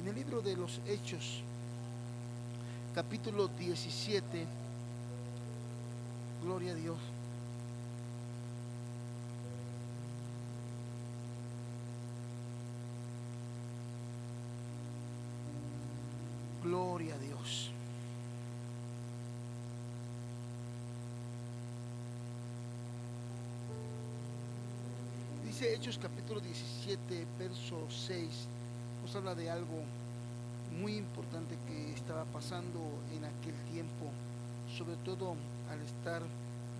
En el libro de los Hechos, capítulo 17, gloria a Dios. Gloria a Dios. Dice Hechos capítulo 17, verso 6, nos habla de algo muy importante que estaba pasando en aquel tiempo, sobre todo al estar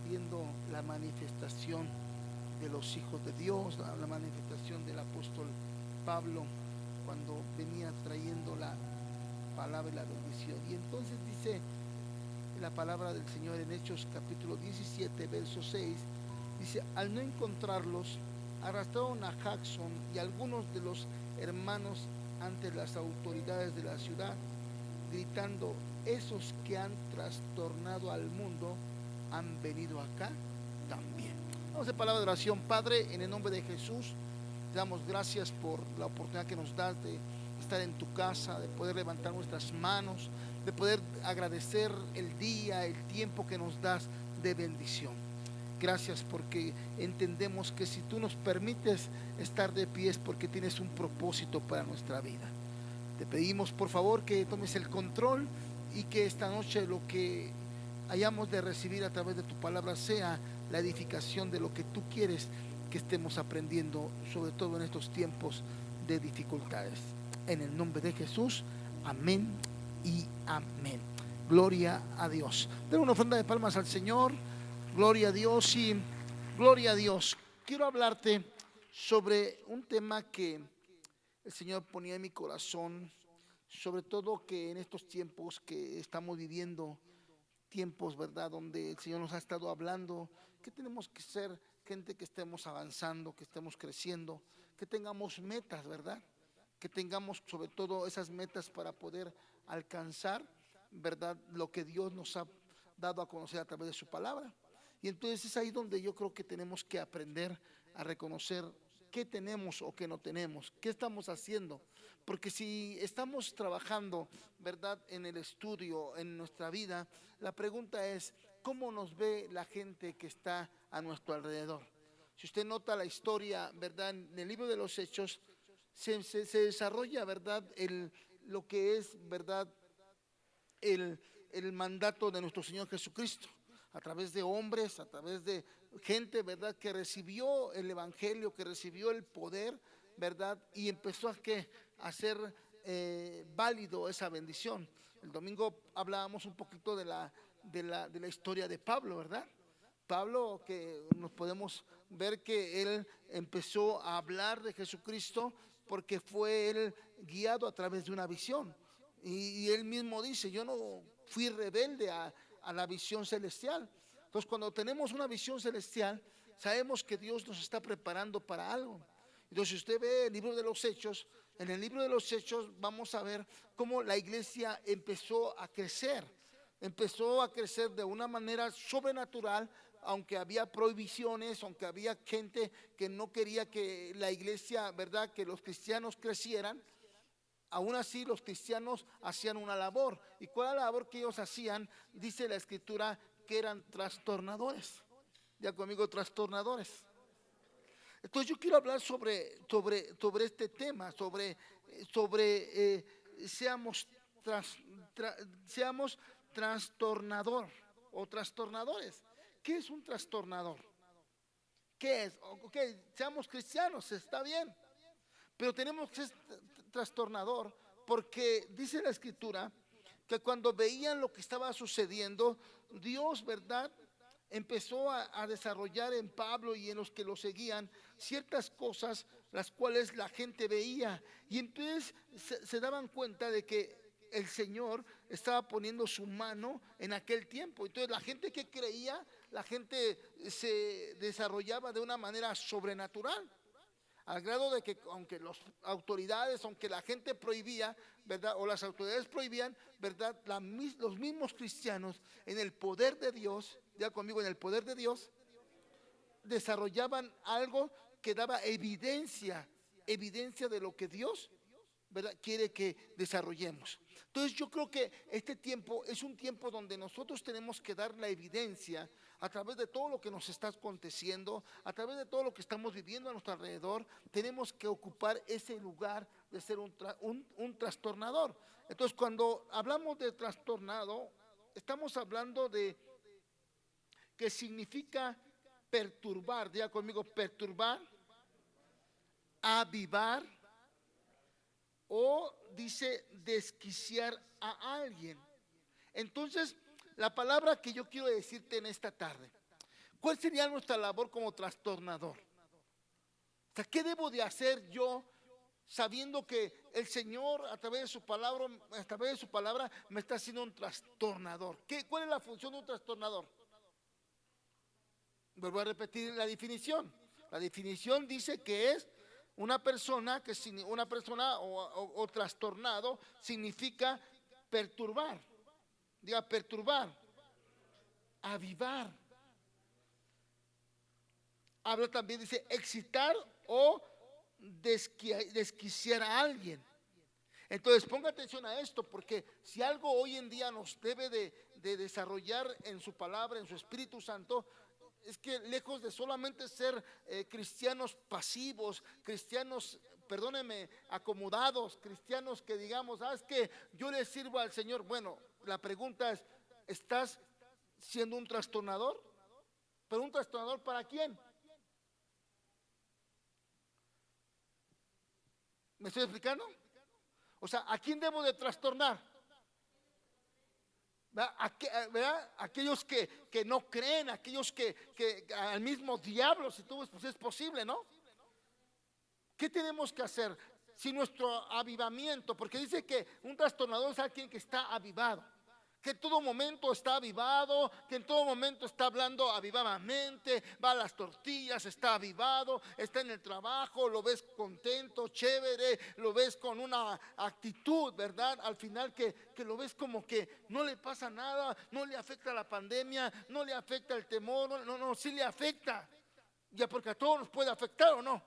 viendo la manifestación de los hijos de Dios, la manifestación del apóstol Pablo cuando venía trayendo la palabra y la bendición. Y entonces dice la palabra del Señor en Hechos capítulo 17, verso 6, dice: al no encontrarlos, arrastraron a Jackson y algunos de los hermanos ante las autoridades de la ciudad, gritando: esos que han trastornado al mundo han venido acá también. Vamos a hacer palabra de oración. Padre, en el nombre de Jesús, te damos gracias por la oportunidad que nos das de estar en tu casa, de poder levantar nuestras manos, de poder agradecer el día, el tiempo que nos das de bendición. Gracias porque entendemos que si tú nos permites estar de pie es porque tienes un propósito para nuestra vida. Te pedimos por favor que tomes el control y que esta noche lo que hayamos de recibir a través de tu palabra sea la edificación de lo que tú quieres que estemos aprendiendo, sobre todo en estos tiempos de dificultades. En el nombre de Jesús, amén y amén. Gloria a Dios. Den una ofrenda de palmas al Señor. Gloria a Dios y gloria a Dios. Quiero hablarte sobre un tema que el Señor ponía en mi corazón, sobre todo que en estos tiempos que estamos viviendo, tiempos, ¿verdad?, donde el Señor nos ha estado hablando, que tenemos que ser gente que estemos avanzando, que estemos creciendo, que tengamos metas, ¿verdad? Que tengamos sobre todo esas metas para poder alcanzar, ¿verdad?, lo que Dios nos ha dado a conocer a través de su palabra. Y entonces es ahí donde yo creo que tenemos que aprender a reconocer qué tenemos o qué no tenemos, qué estamos haciendo. Porque si estamos trabajando, ¿verdad?, en el estudio, en nuestra vida, la pregunta es: ¿cómo nos ve la gente que está a nuestro alrededor? Si usted nota la historia, ¿verdad?, en el libro de los Hechos, se desarrolla, ¿verdad?, lo que es, ¿verdad?, el, el mandato de nuestro Señor Jesucristo, a través de hombres, a través de gente, ¿verdad?, que recibió el Evangelio, que recibió el poder, ¿verdad?, y empezó a hacer válido esa bendición. El domingo hablábamos un poquito de la historia de Pablo, ¿verdad? Pablo, que nos podemos ver que él empezó a hablar de Jesucristo porque fue él guiado a través de una visión. Y él mismo dice: yo no fui rebelde a la visión celestial. Entonces, cuando tenemos una visión celestial, sabemos que Dios nos está preparando para algo. Entonces, si usted ve el libro de los Hechos, en el libro de los Hechos vamos a ver cómo la iglesia empezó a crecer de una manera sobrenatural, aunque había prohibiciones, aunque había gente que no quería que la iglesia, ¿verdad?, que los cristianos crecieran. Aún así los cristianos hacían una labor. ¿Y cuál era la labor que ellos hacían? Dice la escritura que eran trastornadores. Ya conmigo, trastornadores. Entonces yo quiero hablar sobre este tema, sobre seamos, tras, seamos trastornador o trastornadores. ¿Qué es un trastornador? ¿Qué es? Ok, seamos cristianos, está bien, pero tenemos que ser trastornador porque dice la escritura que cuando veían lo que estaba sucediendo, Dios, ¿verdad?, empezó a desarrollar en Pablo y en los que lo seguían ciertas cosas las cuales la gente veía, y entonces se daban cuenta de que el Señor estaba poniendo su mano en aquel tiempo. Entonces la gente que creía, la gente se desarrollaba de una manera sobrenatural, al grado de que aunque las autoridades, aunque la gente prohibía, ¿verdad?, o las autoridades prohibían, ¿verdad?, los mismos cristianos en el poder de Dios, ya conmigo, en el poder de Dios, desarrollaban algo que daba evidencia de lo que Dios ¿verdad?, quiere que desarrollemos. Entonces yo creo que este tiempo es un tiempo donde nosotros tenemos que dar la evidencia a través de todo lo que nos está aconteciendo, a través de todo lo que estamos viviendo a nuestro alrededor. Tenemos que ocupar ese lugar de ser un trastornador. Entonces cuando hablamos de trastornado, estamos hablando de que significa perturbar. Diga conmigo: perturbar, avivar, o dice desquiciar a alguien. Entonces, la palabra que yo quiero decirte en esta tarde, ¿cuál sería nuestra labor como trastornador? O sea, ¿qué debo de hacer yo sabiendo que el Señor a través de su palabra me está haciendo un trastornador? ¿Cuál es la función de un trastornador? Vuelvo a repetir la definición. La definición dice que es una persona o trastornado significa perturbar. Diga: perturbar, avivar. Habla también, dice, excitar o desquiciar a alguien. Entonces ponga atención a esto, porque si algo hoy en día nos debe de desarrollar en su palabra, en su Espíritu Santo, es que lejos de solamente ser cristianos pasivos, cristianos, perdónenme, acomodados, cristianos que digamos: es que yo le sirvo al Señor. Bueno, la pregunta es: ¿estás siendo un trastornador? ¿Pero un trastornador para quién? ¿Me estoy explicando? O sea, ¿a quién debo de trastornar? ¿Verdad? Aquellos que no creen, aquellos que al mismo diablo, si tú pues es posible, ¿no? ¿Qué tenemos que hacer? Si nuestro avivamiento, porque dice que un trastornador es alguien que está avivado, que en todo momento está avivado, que en todo momento está hablando avivadamente, va a las tortillas, está avivado, está en el trabajo, lo ves contento, chévere, lo ves con una actitud, ¿verdad? Al final que lo ves como que no le pasa nada, no le afecta la pandemia, no le afecta el temor, no, sí le afecta, ya, porque a todos nos puede afectar, ¿o no?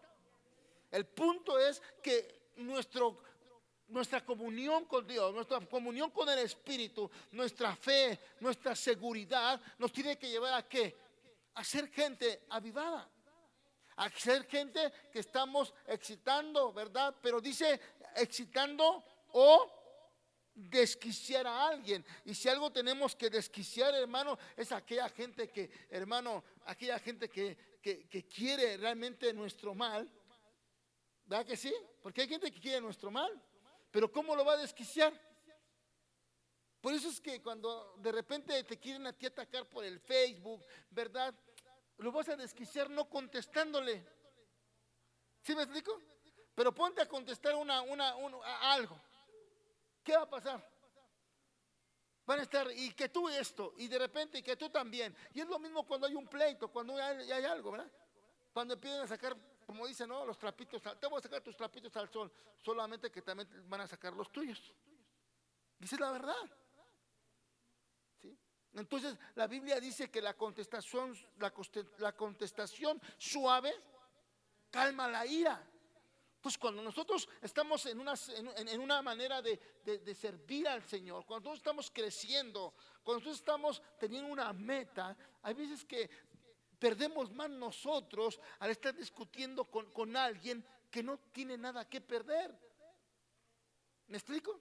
El punto es que nuestra comunión con Dios, nuestra comunión con el Espíritu, nuestra fe, nuestra seguridad nos tiene que llevar ¿a qué? A ser gente avivada, a ser gente que estamos excitando, ¿verdad? Pero dice excitando o desquiciar a alguien. Y si algo tenemos que desquiciar, hermano, es aquella gente que, hermano, aquella gente que quiere realmente nuestro mal. ¿Verdad que sí? Porque hay gente que quiere nuestro mal. Pero ¿cómo lo va a desquiciar? Por eso es que cuando de repente te quieren a ti atacar por el Facebook, ¿verdad? Lo vas a desquiciar no contestándole. ¿Sí me explico? Pero ponte a contestar algo. ¿Qué va a pasar? Van a estar, y que tú esto, y de repente, y que tú también. Y es lo mismo cuando hay un pleito, cuando hay algo, ¿verdad? Cuando empiezan a sacar, como dicen, ¿no? Los trapitos, te voy a sacar tus trapitos al sol, solamente que también van a sacar los tuyos. Esa es la verdad. ¿Sí? Entonces la Biblia dice que la contestación suave calma la ira. Pues cuando nosotros estamos en una manera de servir al Señor, cuando nosotros estamos creciendo, cuando nosotros estamos teniendo una meta, hay veces que perdemos más nosotros al estar discutiendo con alguien que no tiene nada que perder. ¿Me explico?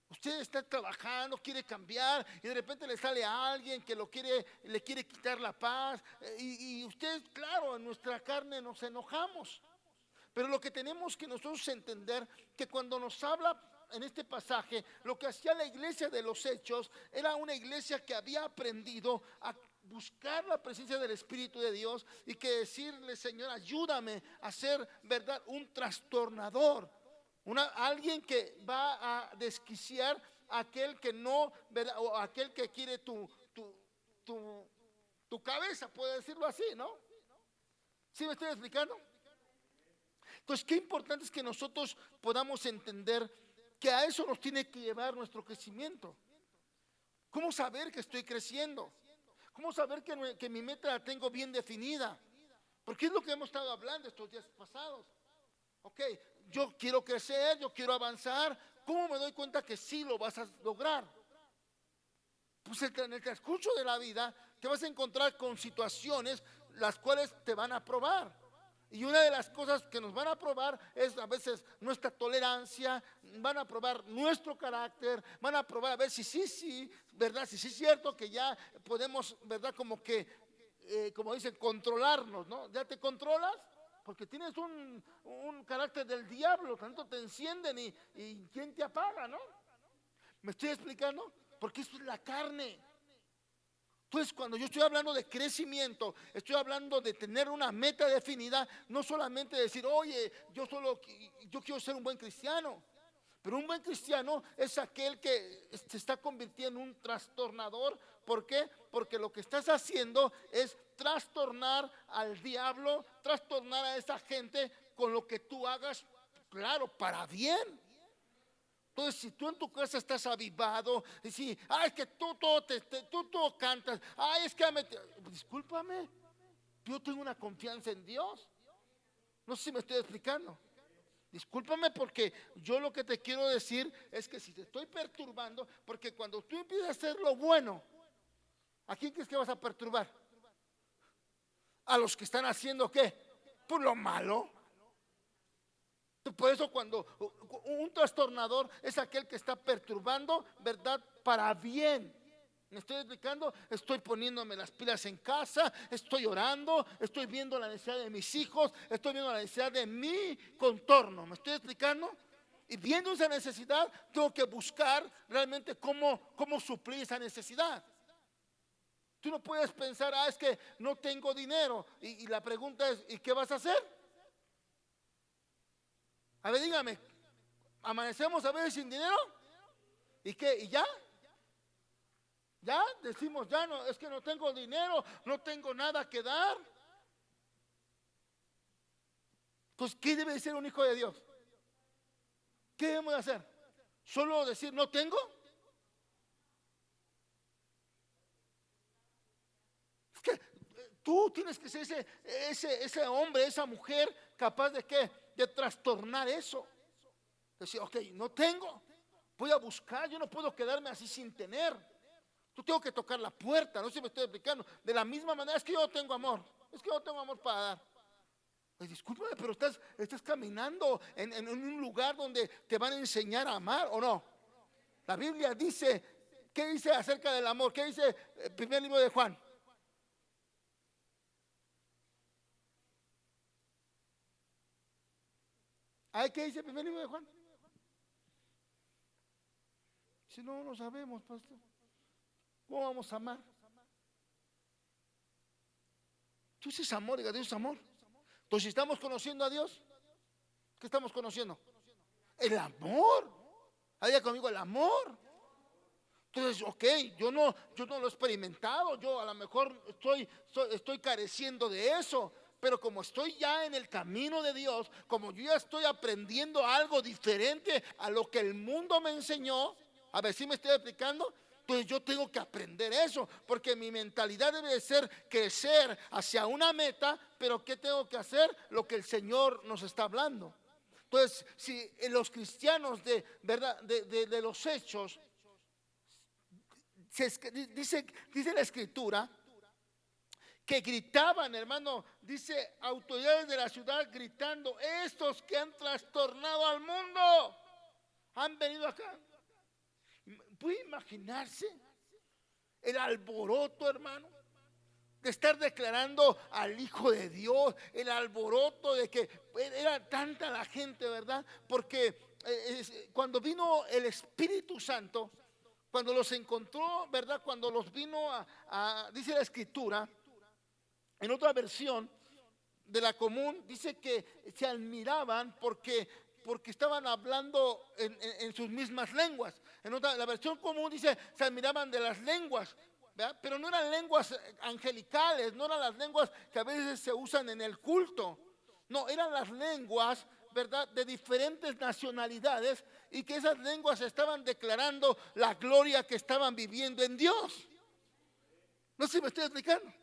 Usted está trabajando, quiere cambiar y de repente le sale a alguien que le quiere quitar la paz, y usted, claro, en nuestra carne nos enojamos. Pero lo que tenemos que nosotros entender, que cuando nos habla en este pasaje, lo que hacía la iglesia de los Hechos era una iglesia que había aprendido a buscar la presencia del Espíritu de Dios, y que decirle: Señor, ayúdame a ser, ¿verdad?, un trastornador, alguien que va a desquiciar a aquel que no, ¿verdad?, o aquel que quiere tu cabeza, puede decirlo así, ¿no? ¿Sí me estoy explicando? Entonces, qué importante es que nosotros podamos entender que a eso nos tiene que llevar nuestro crecimiento. ¿Cómo saber que estoy creciendo? ¿Cómo saber que mi meta la tengo bien definida? Porque es lo que hemos estado hablando estos días pasados. Ok, yo quiero crecer, yo quiero avanzar. ¿Cómo me doy cuenta que sí lo vas a lograr? Pues en el transcurso de la vida te vas a encontrar con situaciones las cuales te van a probar. Y una de las cosas que nos van a probar es a veces nuestra tolerancia, van a probar nuestro carácter, van a probar a ver si sí, ¿verdad? Si sí es cierto que ya podemos, ¿verdad? Como que, como dicen, controlarnos, ¿no? ¿Ya te controlas? Porque tienes un carácter del diablo, tanto te encienden y ¿quién te apaga, no? ¿Me estoy explicando? Porque esto es la carne. Entonces, cuando yo estoy hablando de crecimiento, estoy hablando de tener una meta definida, no solamente decir, oye, yo quiero ser un buen cristiano. Pero un buen cristiano es aquel que se está convirtiendo en un trastornador. ¿Por qué? Porque lo que estás haciendo es trastornar al diablo, trastornar a esa gente con lo que tú hagas, claro, para bien. Entonces, si tú en tu casa estás avivado, y si, es que tú todo cantas, es que discúlpame, yo tengo una confianza en Dios. No sé si me estoy explicando. Discúlpame, porque yo lo que te quiero decir es que si te estoy perturbando, porque cuando tú empiezas a hacer lo bueno, ¿a quién crees que vas a perturbar? A los que están haciendo ¿qué? Pues lo malo. Por eso cuando un trastornador es aquel que está perturbando, ¿verdad? Para bien. ¿Me estoy explicando? Estoy poniéndome las pilas en casa, estoy orando, estoy viendo la necesidad de mis hijos, estoy viendo la necesidad de mi contorno. ¿Me estoy explicando? Y viendo esa necesidad, tengo que buscar realmente cómo suplir esa necesidad. Tú no puedes pensar, es que no tengo dinero. Y la pregunta es, ¿y qué vas a hacer? A ver, dígame, amanecemos a veces sin dinero. ¿Y qué? ¿Y ya? Ya decimos, ya no, es que no tengo dinero, no tengo nada que dar. Pues, ¿qué debe ser un hijo de Dios? ¿Qué debemos de hacer? ¿Solo decir no tengo? Es que tú tienes que ser ese hombre, esa mujer capaz de ¿qué? De trastornar eso. Decir, ok, no tengo, voy a buscar, yo no puedo quedarme así sin tener. Tú tengo que tocar la puerta, no sé si me estoy explicando. De la misma manera, es que yo no tengo amor, es que yo no tengo amor para dar. Pues discúlpame, pero estás caminando en un lugar donde te van a enseñar a amar, ¿o no? La Biblia dice, ¿qué dice acerca del amor? ¿Qué dice el primer libro de Juan? ¿Qué dice el primer libro de Juan? Si no lo sabemos, pastor, ¿cómo vamos a amar? Tú dices amor, diga, Dios es amor. Entonces, si estamos conociendo a Dios, ¿qué estamos conociendo? El amor. Diga conmigo, el amor. Entonces, ok, yo no lo he experimentado, yo a lo mejor estoy careciendo de eso, pero como estoy ya en el camino de Dios, como yo ya estoy aprendiendo algo diferente a lo que el mundo me enseñó, a ver si me estoy explicando. Entonces yo tengo que aprender eso, porque mi mentalidad debe de ser crecer hacia una meta, pero ¿qué tengo que hacer? Lo que el Señor nos está hablando. Entonces, si los cristianos de verdad, de los hechos, dice la escritura que gritaban, hermano, dice autoridades de la ciudad gritando, estos que han trastornado al mundo han venido acá. ¿Puede imaginarse el alboroto, hermano, de estar declarando al Hijo de Dios? El alboroto de que era tanta la gente, ¿verdad? Porque cuando vino el Espíritu Santo, cuando los encontró, ¿verdad? Cuando los vino dice la escritura, en otra versión de la común, dice que se admiraban porque estaban hablando en sus mismas lenguas. En otra, la versión común dice, se admiraban de las lenguas, ¿verdad? Pero no eran lenguas angelicales, no eran las lenguas que a veces se usan en el culto. No, eran las lenguas, ¿verdad?, de diferentes nacionalidades, y que esas lenguas estaban declarando la gloria que estaban viviendo en Dios. No sé si me estoy explicando.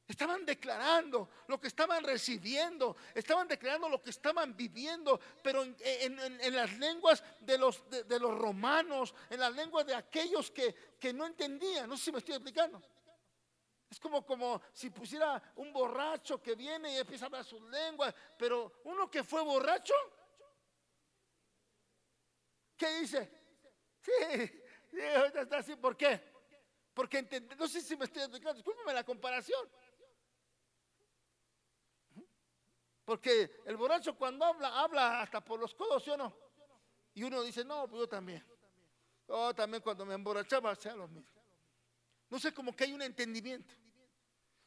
Estaban declarando lo que estaban recibiendo, estaban declarando lo que estaban viviendo, pero en las lenguas de los romanos, en las lenguas de aquellos que no entendían. No sé si me estoy explicando. Es como si pusiera un borracho que viene y empieza a hablar sus lenguas, pero uno que fue borracho, ¿qué dice? Sí, sí, ahorita está así. ¿Por qué? Porque no sé si me estoy explicando, discúlpeme la comparación. Porque el borracho cuando habla hasta por los codos, ¿sí o no? Y uno dice, no, pues yo también. Yo también cuando me emborrachaba hacía lo mismo. No sé, como que hay un entendimiento.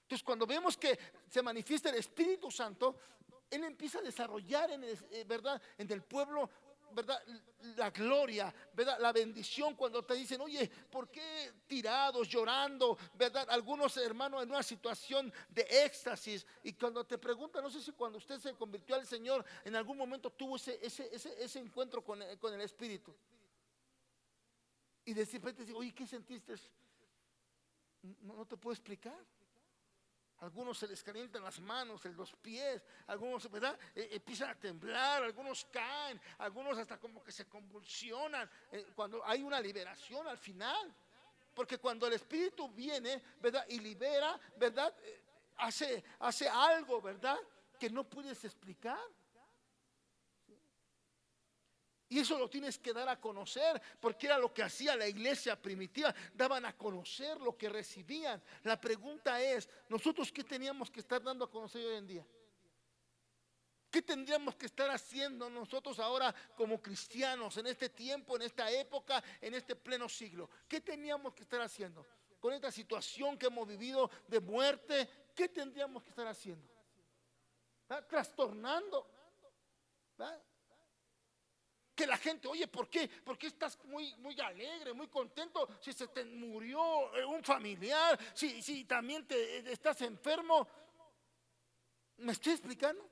Entonces cuando vemos que se manifiesta el Espíritu Santo, Él empieza a desarrollar ¿verdad? En el pueblo, ¿verdad? La gloria, ¿verdad? La bendición. Cuando te dicen, oye, ¿por qué tirados, llorando, ¿verdad? Algunos hermanos en una situación de éxtasis. Y cuando te preguntan, no sé si cuando usted se convirtió al Señor, en algún momento tuvo ese encuentro con el Espíritu. Y de repente dice, oye, ¿qué sentiste? No te puedo explicar. Algunos se les calientan las manos, los pies, algunos, ¿verdad? Empiezan a temblar, algunos caen, algunos hasta como que se convulsionan, cuando hay una liberación al final. Porque cuando el Espíritu viene, ¿verdad? Y libera, ¿verdad? Hace algo, ¿verdad? Que no puedes explicar. Y eso lo tienes que dar a conocer, porque era lo que hacía la iglesia primitiva, daban a conocer lo que recibían. La pregunta es, ¿nosotros qué teníamos que estar dando a conocer hoy en día? ¿Qué tendríamos que estar haciendo nosotros ahora como cristianos en este tiempo, en esta época, en este pleno siglo? ¿Qué teníamos que estar haciendo? Con esta situación que hemos vivido de muerte, ¿qué tendríamos que estar haciendo? ¿Verdad? Trastornando, ¿verdad? Que la gente, oye, ¿por qué? ¿Por qué estás muy alegre, muy contento? Si se te murió un familiar, si también estás enfermo. ¿Me estoy explicando?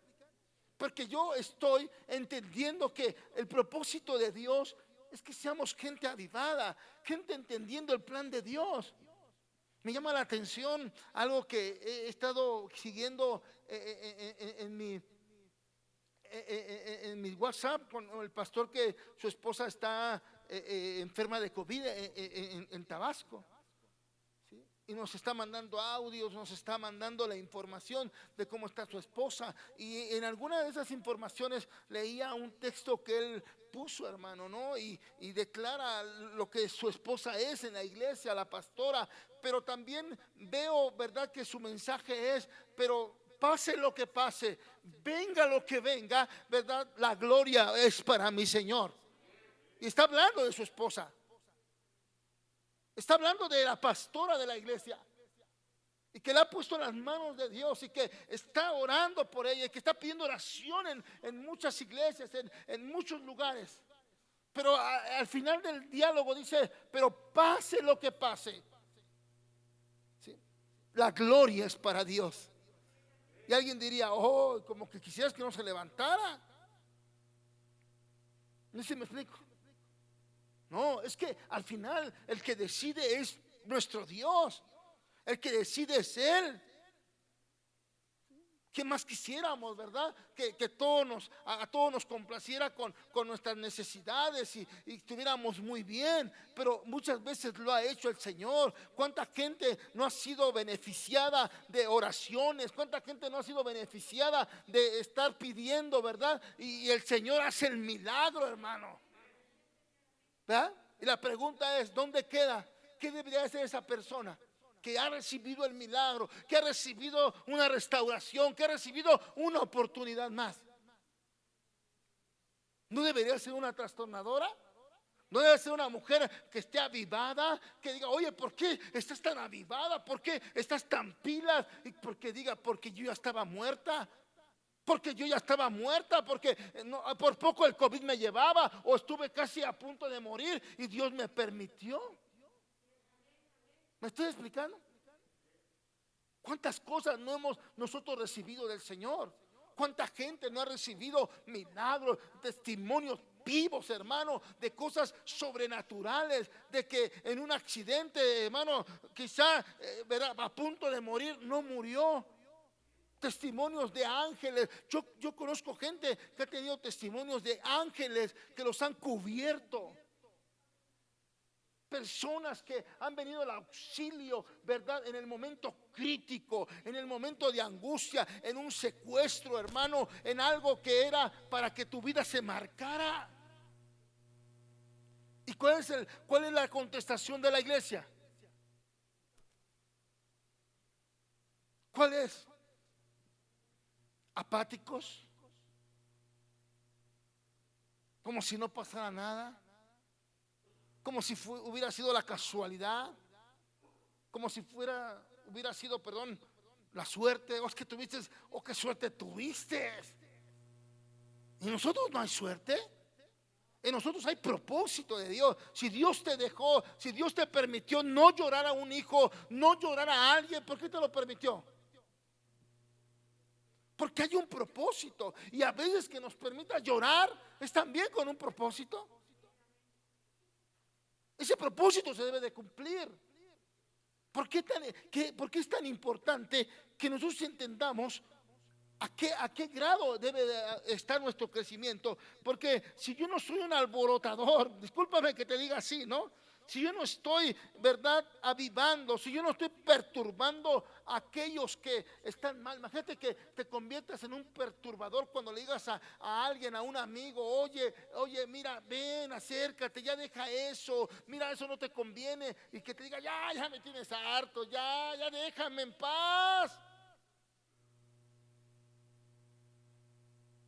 Porque yo estoy entendiendo que el propósito de Dios es que seamos gente avivada, gente entendiendo el plan de Dios. Me llama la atención algo que he estado siguiendo en mi WhatsApp con el pastor, que su esposa está enferma de COVID en Tabasco, ¿sí? Y nos está mandando audios, nos está mandando la información de cómo está su esposa. Y en alguna de esas informaciones leía un texto que él puso, hermano, ¿no? Y declara lo que su esposa es en la iglesia, la pastora. Pero también veo, ¿verdad?, que su mensaje es, pero pase lo que pase, venga lo que venga, ¿verdad? La gloria es para mi Señor. Y está hablando de su esposa. Está hablando de la pastora de la iglesia. Y que la ha puesto en las manos de Dios y que está orando por ella y que está pidiendo oración en muchas iglesias, en muchos lugares. Pero al final del diálogo dice, pero pase lo que pase, ¿sí?, la gloria es para Dios. Y alguien diría, oh, como que quisieras que no se levantara. No sé si me explico. No, es que al final el que decide es nuestro Dios. El que decide es Él. ¿Qué más quisiéramos, verdad? Que a todos nos complaciera con nuestras necesidades y estuviéramos muy bien. Pero muchas veces lo ha hecho el Señor. ¿Cuánta gente no ha sido beneficiada de oraciones? ¿Cuánta gente no ha sido beneficiada de estar pidiendo, verdad? Y el Señor hace el milagro, hermano, ¿verdad? Y la pregunta es, ¿dónde queda? ¿Qué debería hacer esa persona que ha recibido el milagro, que ha recibido una restauración, que ha recibido una oportunidad más? ¿No debería ser una trastornadora? ¿No debe ser una mujer que esté avivada, que diga, oye, ¿por qué estás tan avivada? ¿Por qué estás tan pilas? Y porque diga, porque yo ya estaba muerta. Porque yo ya estaba muerta, porque por poco el COVID me llevaba, o estuve casi a punto de morir y Dios me permitió. ¿Me estoy explicando? ¿Cuántas cosas no hemos nosotros recibido del Señor? ¿Cuánta gente no ha recibido milagros, testimonios vivos, hermano, de cosas sobrenaturales, de que en un accidente, hermano, quizá a punto de morir, no murió. Testimonios de ángeles. Yo conozco gente que ha tenido testimonios de ángeles que los han cubierto. Personas que han venido al auxilio, ¿verdad? En el momento crítico, en el momento de angustia, en un secuestro, hermano, en algo que era para que tu vida se marcara. ¿Y cuál es la contestación de la iglesia? ¿Cuál es? Apáticos, como si no pasara nada, como si hubiera sido la casualidad, como si hubiera sido, perdón, la suerte. O es que tuviste, o qué suerte tuviste. En nosotros no hay suerte, en nosotros hay propósito de Dios. Si Dios te dejó, si Dios te permitió no llorar a un hijo, no llorar a alguien, ¿por qué te lo permitió? Porque hay un propósito. Y a veces que nos permita llorar es también con un propósito. Ese propósito se debe de cumplir. ¿Por qué es tan importante que nosotros entendamos a qué grado debe de estar nuestro crecimiento? Porque si yo no soy un alborotador, discúlpame que te diga así, ¿no? Si yo no estoy, ¿verdad?, avivando, si yo no estoy perturbando a aquellos que están mal. Imagínate que te conviertas en un perturbador cuando le digas a alguien, a un amigo: oye, mira, ven, acércate, ya deja eso, mira, eso no te conviene. Y que te diga: ya me tienes harto, ya déjame en paz.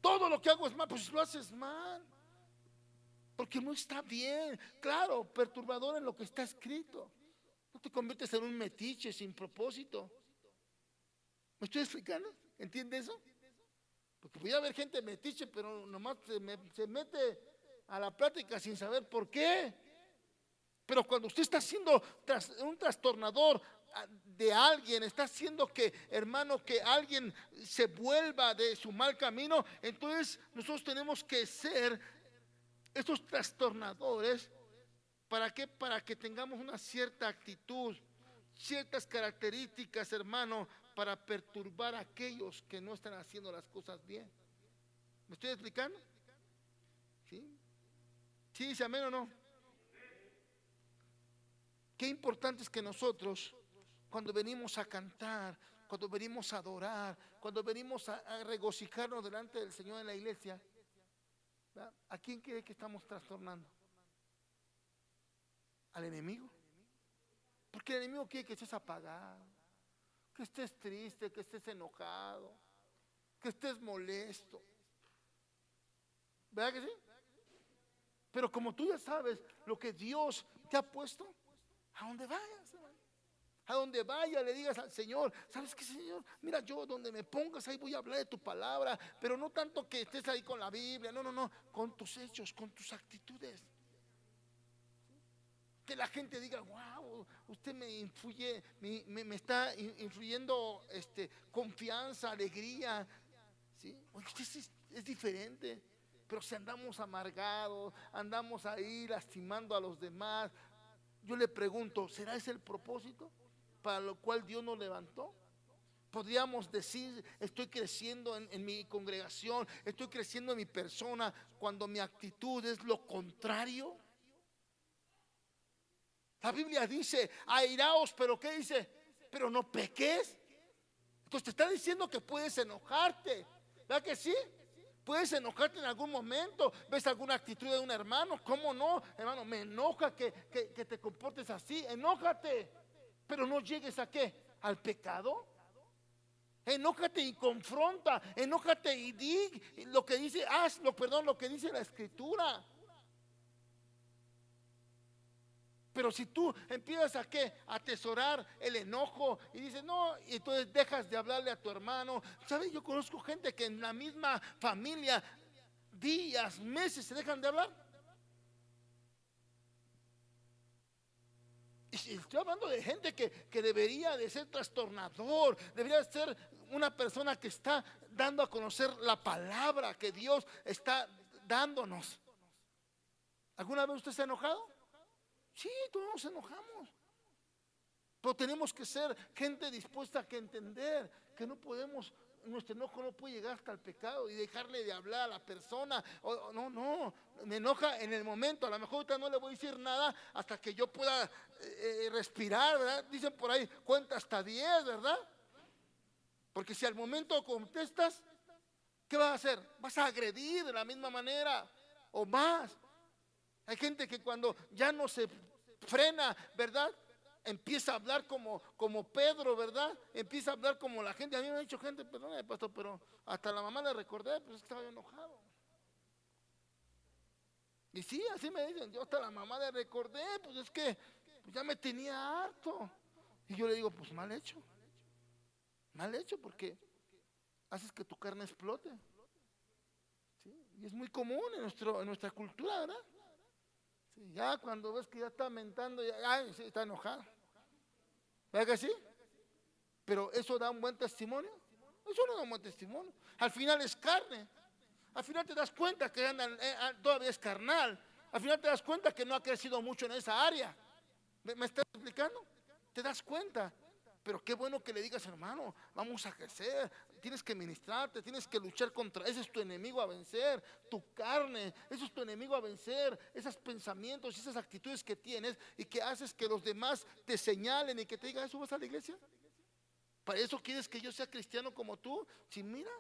Todo lo que hago es mal. Pues lo haces mal, porque no está bien. Claro, perturbador en lo que está escrito. No te conviertes en un metiche sin propósito. ¿Me estoy explicando? ¿Entiendes eso? Porque puede haber gente metiche, pero nomás se mete a la plática sin saber por qué. Pero cuando usted está siendo un trastornador de alguien, está haciendo que, hermano, que alguien se vuelva de su mal camino, entonces nosotros tenemos que ser estos trastornadores. ¿Para qué? Para que tengamos una cierta actitud, ciertas características, hermano, para perturbar a aquellos que no están haciendo las cosas bien. ¿Me estoy explicando? ¿Sí? ¿Sí dice amén o no? Qué importante es que nosotros, cuando venimos a cantar, cuando venimos a adorar, cuando venimos a regocijarnos delante del Señor en la iglesia, ¿verdad?, ¿a quién cree que estamos trastornando? Al enemigo. Porque el enemigo quiere que estés apagado, que estés triste, que estés enojado, que estés molesto. ¿Verdad que sí? Pero como tú ya sabes lo que Dios te ha puesto, a donde vayas, hermano, a donde vaya le digas al Señor: ¿sabes qué, Señor? Mira, yo donde me pongas ahí voy a hablar de tu palabra, pero no tanto que estés ahí con la Biblia, no, con tus hechos, con tus actitudes. Que la gente diga: wow, usted me influye, me está influyendo confianza, alegría, ¿sí? Oye, usted es diferente. Pero si andamos amargados, andamos ahí lastimando a los demás, yo le pregunto: ¿será ese el propósito para lo cual Dios nos levantó? Podríamos decir: estoy creciendo en mi congregación, estoy creciendo en mi persona, cuando mi actitud es lo contrario. La Biblia dice: airaos, pero ¿qué dice? Pero no peques. Entonces te está diciendo que puedes enojarte, ¿verdad que sí? Puedes enojarte en algún momento. ¿Ves alguna actitud de un hermano? ¿Cómo no? Hermano, me enoja que te comportes así. Enójate, pero no llegues ¿a qué? Al pecado. Enójate y confronta. Enójate y di lo que dice, hazlo, lo que dice la Escritura. Pero si tú empiezas ¿a qué? A atesorar el enojo y dices: no, y entonces dejas de hablarle a tu hermano. ¿Sabes? Yo conozco gente que en la misma familia días, meses se dejan de hablar. Y estoy hablando de gente que debería de ser trastornador, debería de ser una persona que está dando a conocer la palabra que Dios está dándonos. ¿Alguna vez usted se ha enojado? Sí, todos nos enojamos. Pero tenemos que ser gente dispuesta a entender que no podemos, nuestro enojo no puede llegar hasta el pecado y dejarle de hablar a la persona. No, me enoja en el momento. A lo mejor ahorita no le voy a decir nada hasta que yo pueda respirar, ¿verdad? Dicen por ahí, cuenta hasta 10, ¿verdad? Porque si al momento contestas, ¿qué vas a hacer? Vas a agredir de la misma manera o más. Hay gente que cuando ya no se frena, ¿verdad? Empieza a hablar como Pedro, ¿verdad? Empieza a hablar como la gente. A mí me ha dicho gente, perdóname, pastor, pero hasta la mamá le recordé, pero es que estaba yo enojado. Y sí, así me dicen, yo hasta la mamá le recordé, pues es que pues ya me tenía harto. Y yo le digo, pues mal hecho, porque haces que tu carne explote. ¿Sí? Y es muy común en nuestra cultura, ¿verdad? Sí, ya cuando ves que ya está mentando, ya, ay, sí, está enojado. ¿Verdad que sí? Pero eso da un buen testimonio. Eso no da un buen testimonio. Al final es carne. Al final te das cuenta que todavía es carnal. Al final te das cuenta que no ha crecido mucho en esa área. ¿Me estás explicando? Te das cuenta. Pero qué bueno que le digas, hermano, vamos a crecer, tienes que ministrarte, tienes que luchar contra, ese es tu enemigo a vencer, tu carne, eso es tu enemigo a vencer, esos pensamientos, esas actitudes que tienes y que haces que los demás te señalen y que te digan, ¿eso vas a la iglesia? ¿Para eso quieres que yo sea cristiano como tú? Sí, mira.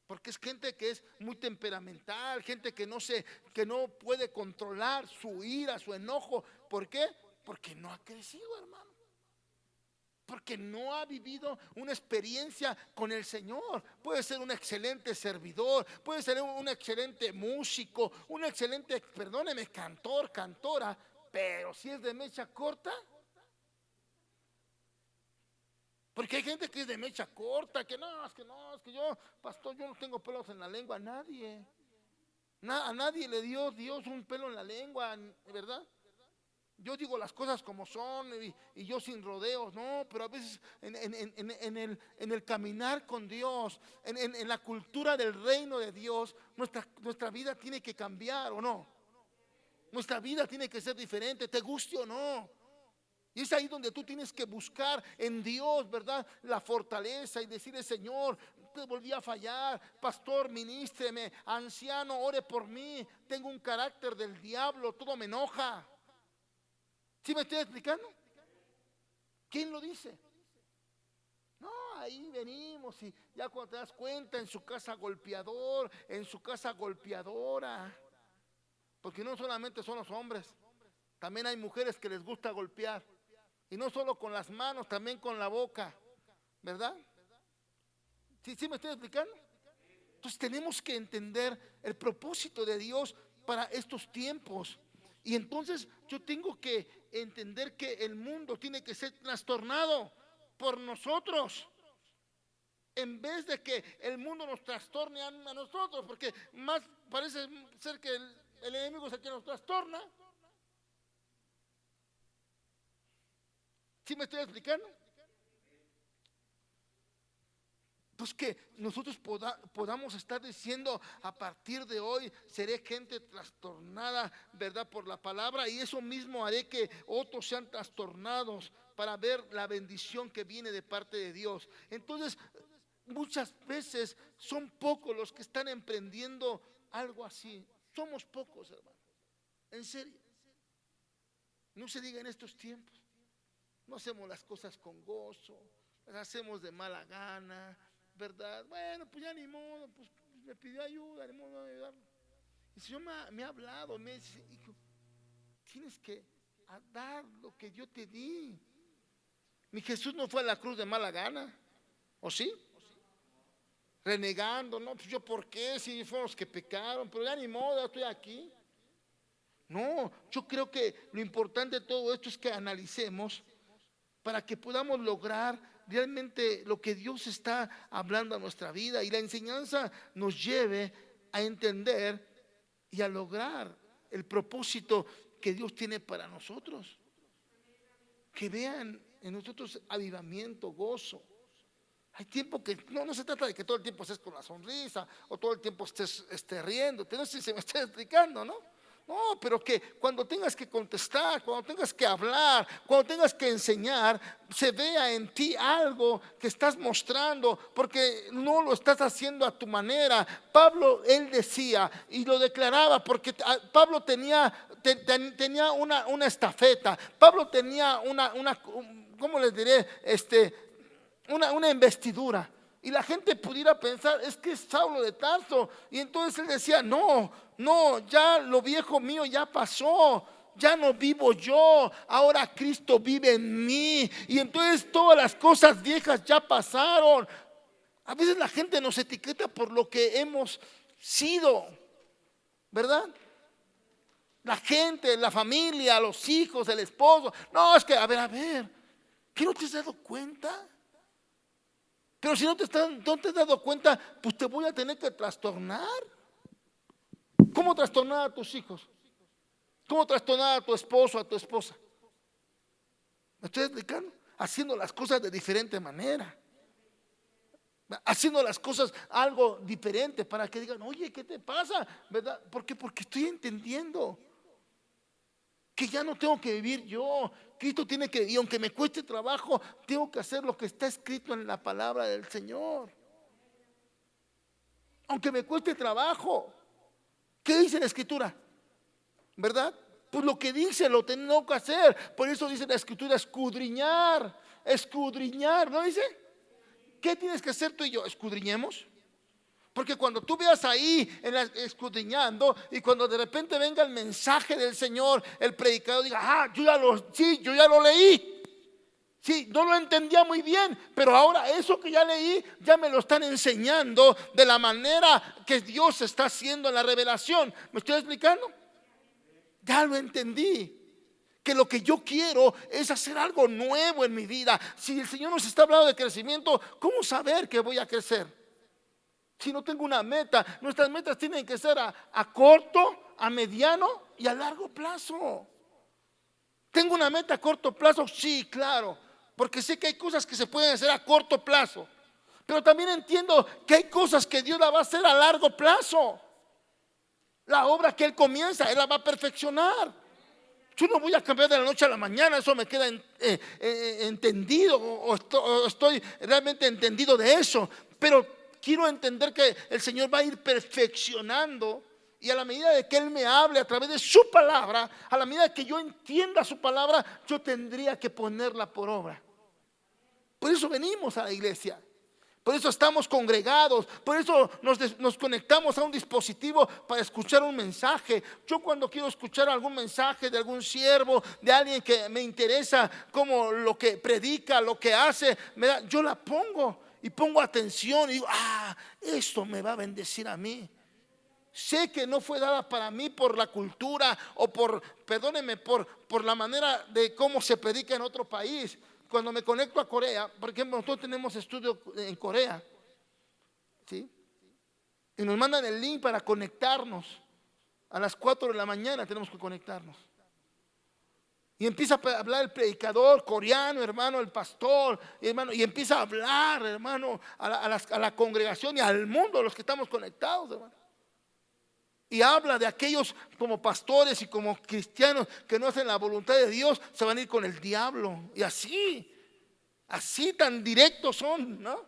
Porque es gente que es muy temperamental, gente que no puede controlar su ira, su enojo. ¿Por qué? Porque no ha crecido, hermano. Porque no ha vivido una experiencia con el Señor. Puede ser un excelente servidor, puede ser un excelente músico, un excelente, perdóneme, cantor, cantora, pero si es de mecha corta. Porque hay gente que es de mecha corta, que no, es que yo, pastor, yo no tengo pelos en la lengua, a nadie. A nadie le dio Dios un pelo en la lengua, ¿verdad? Yo digo las cosas como son y yo sin rodeos, no, pero a veces en el caminar con Dios, en la cultura del reino de Dios, nuestra vida tiene que cambiar, ¿o no? Nuestra vida tiene que ser diferente, te guste o no. Y es ahí donde tú tienes que buscar en Dios, ¿verdad? La fortaleza y decirle, Señor, te volví a fallar, pastor, ministreme, anciano, ore por mí, tengo un carácter del diablo, todo me enoja. ¿Sí me estoy explicando? ¿Quién lo dice? No, ahí venimos y ya cuando te das cuenta, en su casa golpeador, en su casa golpeadora. Porque no solamente son los hombres, también hay mujeres que les gusta golpear. Y no solo con las manos, también con la boca, ¿verdad? ¿Sí me estoy explicando? Entonces tenemos que entender el propósito de Dios para estos tiempos. Y entonces yo tengo que entender que el mundo tiene que ser trastornado por nosotros, en vez de que el mundo nos trastorne a nosotros, porque más parece ser que el enemigo es el que nos trastorna. ¿Sí me estoy explicando? Pues que nosotros podamos estar diciendo, a partir de hoy seré gente trastornada, ¿verdad? Por la palabra, y eso mismo haré que otros sean trastornados para ver la bendición que viene de parte de Dios. Entonces, muchas veces son pocos los que están emprendiendo algo así. Somos pocos, hermano. En serio. No se diga en estos tiempos. No hacemos las cosas con gozo, las hacemos de mala gana, ¿verdad? Bueno, pues ya ni modo, pues me pidió ayuda, ni modo de ayudarlo. Y el Señor me ha hablado, me dice, hijo, tienes que dar lo que yo te di. Mi Jesús no fue a la cruz de mala gana, ¿o sí? Renegando, no, pues yo por qué, si fueron los que pecaron, pero ya ni modo, ya estoy aquí. No, yo creo que lo importante de todo esto es que analicemos para que podamos lograr realmente lo que Dios está hablando a nuestra vida y la enseñanza nos lleve a entender y a lograr el propósito que Dios tiene para nosotros. Que vean en nosotros avivamiento, gozo. Hay tiempo que no se trata de que todo el tiempo estés con la sonrisa o todo el tiempo estés riendo. No sé si se me está explicando, ¿no? No, pero que cuando tengas que contestar, cuando tengas que hablar, cuando tengas que enseñar, se vea en ti algo que estás mostrando, porque no lo estás haciendo a tu manera. Pablo, él decía y lo declaraba, porque Pablo tenía una estafeta. Pablo tenía ¿cómo les diré? Una investidura. Y la gente pudiera pensar, es que es Saulo de Tarso. Y entonces él decía, no, ya lo viejo mío ya pasó. Ya no vivo yo, ahora Cristo vive en mí. Y entonces todas las cosas viejas ya pasaron. A veces la gente nos etiqueta por lo que hemos sido, ¿verdad? La gente, la familia, los hijos, el esposo. No, es que, a ver, ¿qué no te has dado cuenta? Pero si no te has dado cuenta, pues te voy a tener que trastornar. ¿Cómo trastornar a tus hijos? ¿Cómo trastornar a tu esposo, a tu esposa? ¿Me estoy explicando? Haciendo las cosas de diferente manera. Haciendo las cosas algo diferente para que digan, oye, ¿qué te pasa? ¿Verdad? Porque estoy entendiendo que ya no tengo que vivir yo. Cristo tiene que, y aunque me cueste trabajo, tengo que hacer lo que está escrito en la palabra del Señor. Aunque me cueste trabajo. ¿Qué dice la Escritura? ¿Verdad? Pues lo que dice lo tengo que hacer. Por eso dice la Escritura, escudriñar, ¿no dice? ¿Qué tienes que hacer tú y yo? Escudriñemos. Porque cuando tú veas ahí escudriñando, y cuando de repente venga el mensaje del Señor, el predicador diga, yo ya lo leí. Sí, no lo entendía muy bien, pero ahora eso que ya leí, ya me lo están enseñando de la manera que Dios está haciendo en la revelación. ¿Me estoy explicando? Ya lo entendí. Que lo que yo quiero es hacer algo nuevo en mi vida. Si el Señor nos está hablando de crecimiento, ¿cómo saber que voy a crecer? Si no tengo una meta. Nuestras metas tienen que ser a corto, a mediano y a largo plazo. ¿Tengo una meta a corto plazo? Sí, claro, porque sé que hay cosas que se pueden hacer a corto plazo, pero también entiendo que hay cosas que Dios la va a hacer a largo plazo. La obra que Él comienza, Él la va a perfeccionar. Yo no voy a cambiar de la noche a la mañana. Eso me queda entendido, o estoy realmente entendido de eso. Pero quiero entender que el Señor va a ir perfeccionando, y a la medida de que Él me hable a través de su palabra, a la medida de que yo entienda su palabra, yo tendría que ponerla por obra. Por eso venimos a la iglesia, por eso estamos congregados, por eso nos conectamos a un dispositivo para escuchar un mensaje. Yo cuando quiero escuchar algún mensaje de algún siervo, de alguien que me interesa como lo que predica, lo que hace, yo la pongo y pongo atención y digo, esto me va a bendecir a mí. Sé que no fue dada para mí por la cultura o por la manera de cómo se predica en otro país. Cuando me conecto a Corea, por ejemplo, nosotros tenemos estudio en Corea, ¿sí? Y nos mandan el link para conectarnos. A las 4 de la mañana tenemos que conectarnos. Y empieza a hablar el predicador coreano, hermano, el pastor, hermano, y empieza a hablar, hermano, a la congregación y al mundo, los que estamos conectados, hermano. Y habla de aquellos como pastores y como cristianos que no hacen la voluntad de Dios, se van a ir con el diablo. Y así tan directos son, ¿no?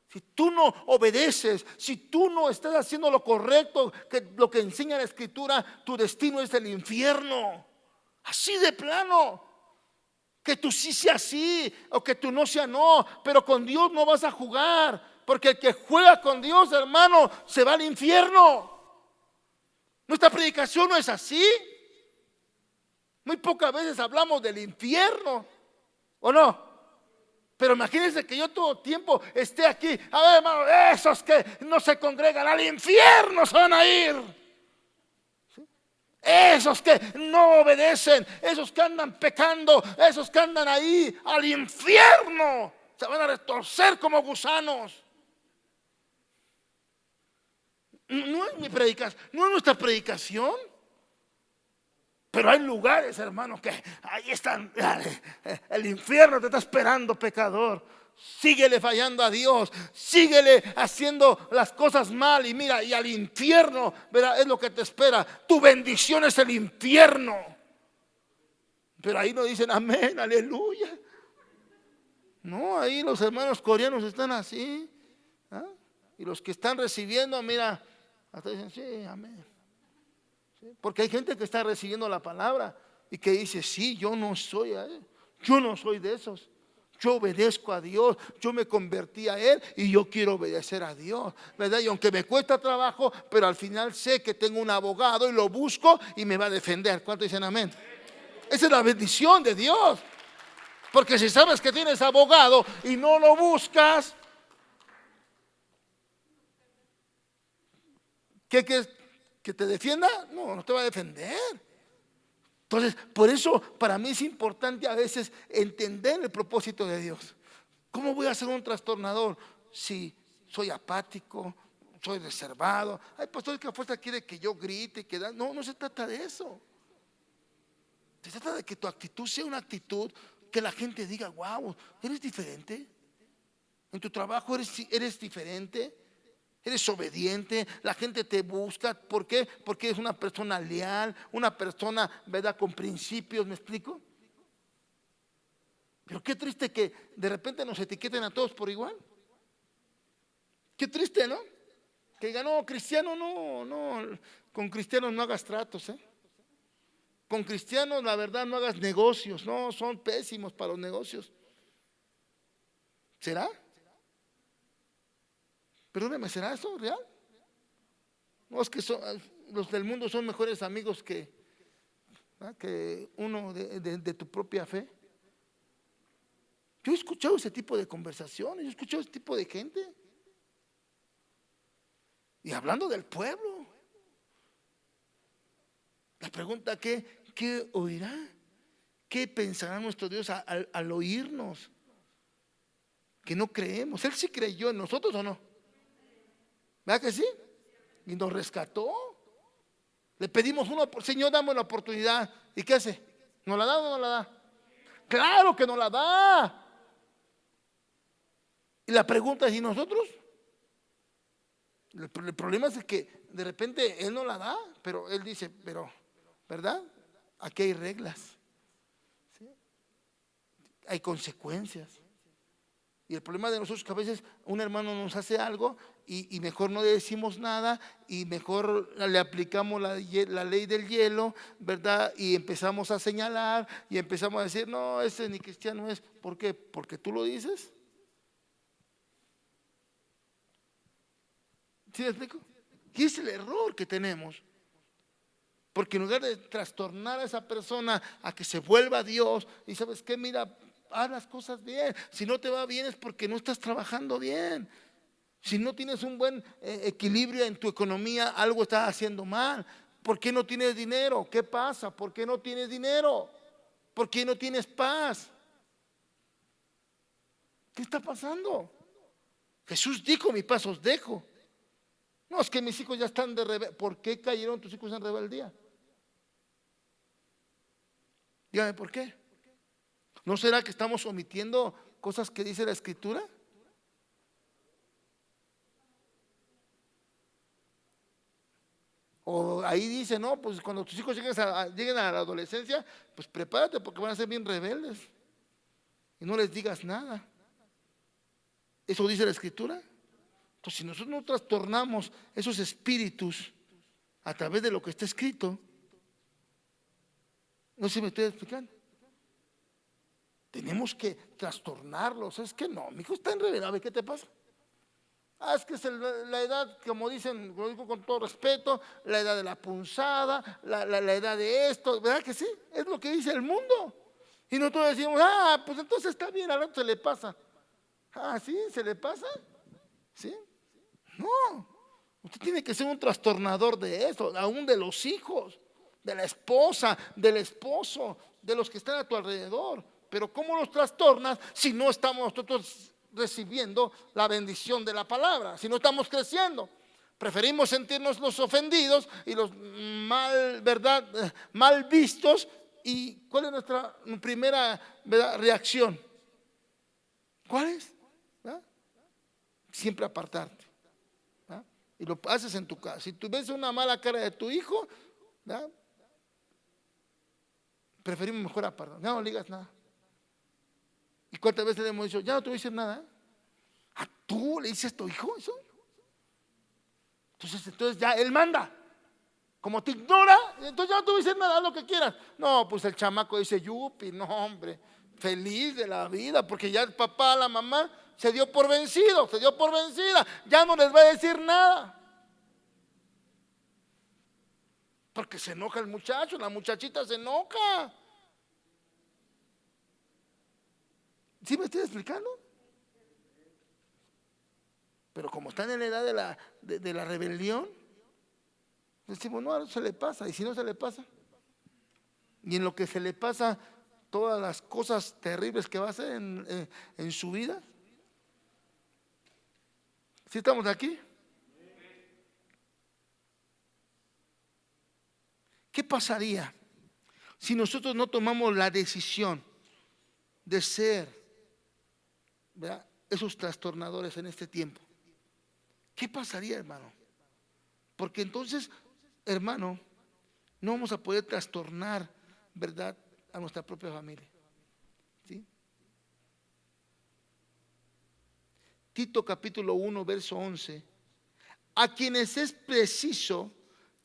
Si tú no obedeces, si tú no estás haciendo lo correcto, lo que enseña la Escritura, tu destino es el infierno. Así de plano. Que tú sí sea sí o que tú no sea no, pero con Dios no vas a jugar, porque el que juega con Dios, hermano, se va al infierno. Nuestra predicación no es así. Muy pocas veces hablamos del infierno, ¿o no? Pero imagínense que yo todo el tiempo esté aquí. A ver, hermano, esos que no se congregan al infierno se van a ir. ¿Sí? Esos que no obedecen, esos que andan pecando, esos que andan ahí al infierno, se van a retorcer como gusanos. No es mi predicación, no es nuestra predicación. Pero hay lugares, hermano, que ahí están. El infierno te está esperando, pecador. síguele fallando a Dios, síguele haciendo las cosas mal y mira, y al infierno, ¿verdad? Es lo que te espera. Tu bendición es el infierno. Pero ahí no dicen amén, aleluya. No, ahí los hermanos coreanos están así, ¿ah? Y los que están recibiendo, mira, hasta dicen sí, amén. ¿Sí? Porque hay gente que está recibiendo la palabra y que dice, sí, yo no soy de esos. Yo obedezco a Dios, yo me convertí a Él y yo quiero obedecer a Dios, ¿verdad? Y aunque me cuesta trabajo, pero al final sé que tengo un abogado y lo busco y me va a defender. ¿Cuántos dicen amén? Esa es la bendición de Dios. Porque si sabes que tienes abogado y no lo buscas, ¿qué quieres? ¿Que te defienda? No, no te va a defender. Entonces, por eso para mí es importante a veces entender el propósito de Dios. ¿Cómo voy a ser un trastornador si soy apático, soy reservado? Ay, pastor, que a fuerza quiere que yo grite, no, no se trata de eso. Se trata de que tu actitud sea una actitud que la gente diga, wow, eres diferente. En tu trabajo eres diferente. Eres obediente, la gente te busca. ¿Por qué? Porque eres una persona leal, una persona, ¿verdad?, con principios. ¿Me explico? Pero qué triste que de repente nos etiqueten a todos por igual. Qué triste, ¿no? Que digan, no, cristiano, no, con cristianos no hagas tratos, ¿eh? Con cristianos, la verdad, no hagas negocios. No, son pésimos para los negocios. ¿Será? Perdóneme, ¿será eso real? No, es que los del mundo son mejores amigos que uno de tu propia fe. Yo he escuchado ese tipo de conversaciones, yo he escuchado ese tipo de gente. Y hablando del pueblo, la pregunta, ¿qué oirá? ¿Qué pensará nuestro Dios al oírnos? Que no creemos. Él sí creyó en nosotros, ¿o no? ¿Verdad que sí? Y nos rescató. Le pedimos Señor, dame la oportunidad. ¿Y qué hace? ¿Nos la da o no nos la da? Claro que nos la da. Y la pregunta es, ¿y nosotros? El problema es que de repente Él no la da, pero Él dice, pero, ¿verdad? Aquí hay reglas, ¿sí? Hay consecuencias. Y el problema de nosotros es que a veces un hermano nos hace algo y mejor no le decimos nada y mejor le aplicamos la ley del hielo, ¿verdad? Y empezamos a señalar y empezamos a decir, no, ese ni cristiano es. ¿Por qué? Porque tú lo dices. ¿Sí me explico? Y es el error que tenemos. Porque en lugar de trastornar a esa persona a que se vuelva a Dios, y sabes qué, mira, haz las cosas bien. Si no te va bien es porque no estás trabajando bien. Si no tienes un buen equilibrio en tu economía, algo estás haciendo mal. ¿Por qué no tienes dinero? ¿Qué pasa? ¿Por qué no tienes dinero? ¿Por qué no tienes paz? ¿Qué está pasando? Jesús dijo, mi paz os dejo. No, es que mis hijos ya están de rebeldía. ¿Por qué cayeron tus hijos en rebeldía? Dígame, ¿por qué? ¿No será que estamos omitiendo cosas que dice la Escritura? O ahí dice, no, pues cuando tus hijos lleguen a la adolescencia, pues prepárate porque van a ser bien rebeldes. Y no les digas nada. ¿Eso dice la Escritura? Entonces, si nosotros no trastornamos esos espíritus a través de lo que está escrito, no sé si me estoy explicando. Tenemos que trastornarlos. Es que no, mi hijo está en rebelión. ¿Qué te pasa? Es que es la edad, como dicen, lo digo con todo respeto, la edad de la punzada, la edad de esto, ¿verdad que sí? Es lo que dice el mundo. Y nosotros decimos, pues entonces está bien, al rato se le pasa. ¿Sí? ¿Se le pasa? ¿Sí? No. Usted tiene que ser un trastornador de eso, aún de los hijos, de la esposa, del esposo, de los que están a tu alrededor. Pero ¿cómo los trastornas si no estamos nosotros recibiendo la bendición de la palabra? Si no estamos creciendo, preferimos sentirnos los ofendidos y los mal vistos. ¿Y cuál es nuestra primera, ¿verdad?, reacción? ¿Cuál es? siempre apartarte. ¿Verdad? Y lo haces en tu casa. Si tú ves una mala cara de tu hijo, ¿verdad? Preferimos mejor apartar. No le digas nada. ¿Y cuántas veces le hemos dicho, ya no te voy a decir nada? ¿A tú le dices a tu hijo eso? Entonces ya él manda. Como te ignora, entonces ya no te voy a decir nada, haz lo que quieras. No, pues el chamaco dice, yupi, no hombre, feliz de la vida, porque ya el papá, la mamá, se dio por vencido, se dio por vencida, ya no les va a decir nada. Porque se enoja el muchacho, la muchachita se enoja. ¿Sí me estoy explicando? Pero como están en la edad de la rebelión, decimos, no, se le pasa, y si no se le pasa, y en lo que se le pasa, todas las cosas terribles que va a hacer en su vida. ¿Sí estamos aquí? ¿Qué pasaría si nosotros no tomamos la decisión de ser, ¿verdad?, esos trastornadores en este tiempo? ¿Qué pasaría, hermano? Porque entonces, hermano, no vamos a poder trastornar, ¿verdad?, a nuestra propia familia. ¿Sí? Tito capítulo 1, verso 11. A quienes es preciso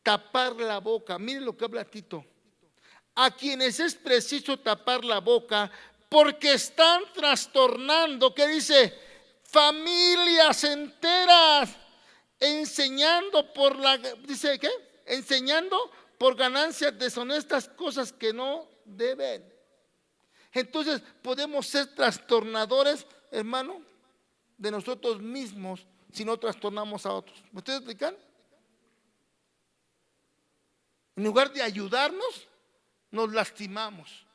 tapar la boca. Miren lo que habla Tito. A quienes es preciso tapar la boca porque están trastornando, ¿qué dice? Familias enteras, enseñando ¿dice qué? Enseñando por ganancias deshonestas cosas que no deben. Entonces podemos ser trastornadores, hermano, de nosotros mismos si no trastornamos a otros. ¿Me estoy explicando? En lugar de ayudarnos, nos lastimamos.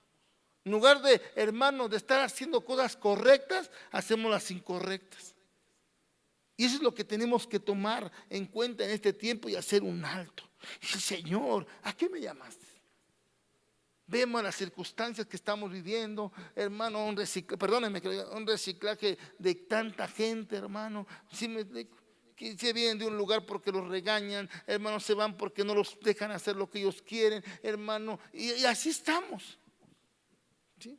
En lugar de, hermano, de estar haciendo cosas correctas, hacemos las incorrectas. Y eso es lo que tenemos que tomar en cuenta en este tiempo y hacer un alto. Dice, Señor, ¿a qué me llamaste? Vemos las circunstancias que estamos viviendo, hermano, un reciclaje de tanta gente, hermano. ¿Sí me explico? Que se vienen de un lugar porque los regañan, hermano, se van porque no los dejan hacer lo que ellos quieren, hermano, y así estamos. ¿Sí?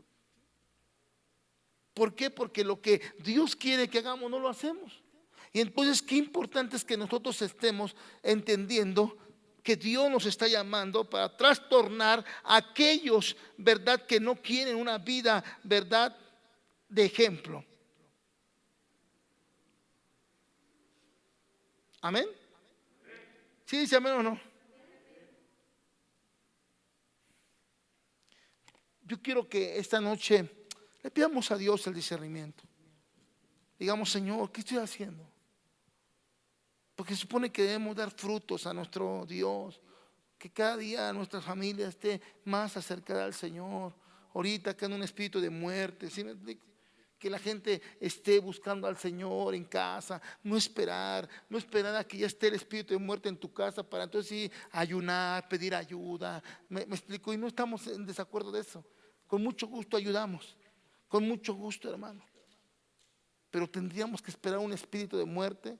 ¿Por qué? Porque lo que Dios quiere que hagamos no lo hacemos. Y entonces qué importante es que nosotros estemos entendiendo que Dios nos está llamando para trastornar a aquellos, ¿verdad?, que no quieren una vida, ¿verdad?, de ejemplo. ¿Amén? ¿Sí dice amén o no? Yo quiero que esta noche le pidamos a Dios el discernimiento. Digamos, Señor, ¿qué estoy haciendo? Porque se supone que debemos dar frutos a nuestro Dios, que cada día nuestra familia esté más acercada al Señor. Ahorita que en un espíritu de muerte, ¿sí me explico? Que la gente esté buscando al Señor en casa, no esperar a que ya esté el espíritu de muerte en tu casa para entonces sí ayunar, pedir ayuda. Me explico, y no estamos en desacuerdo de eso. Con mucho gusto ayudamos, con mucho gusto, hermano. Pero tendríamos que esperar un espíritu de muerte.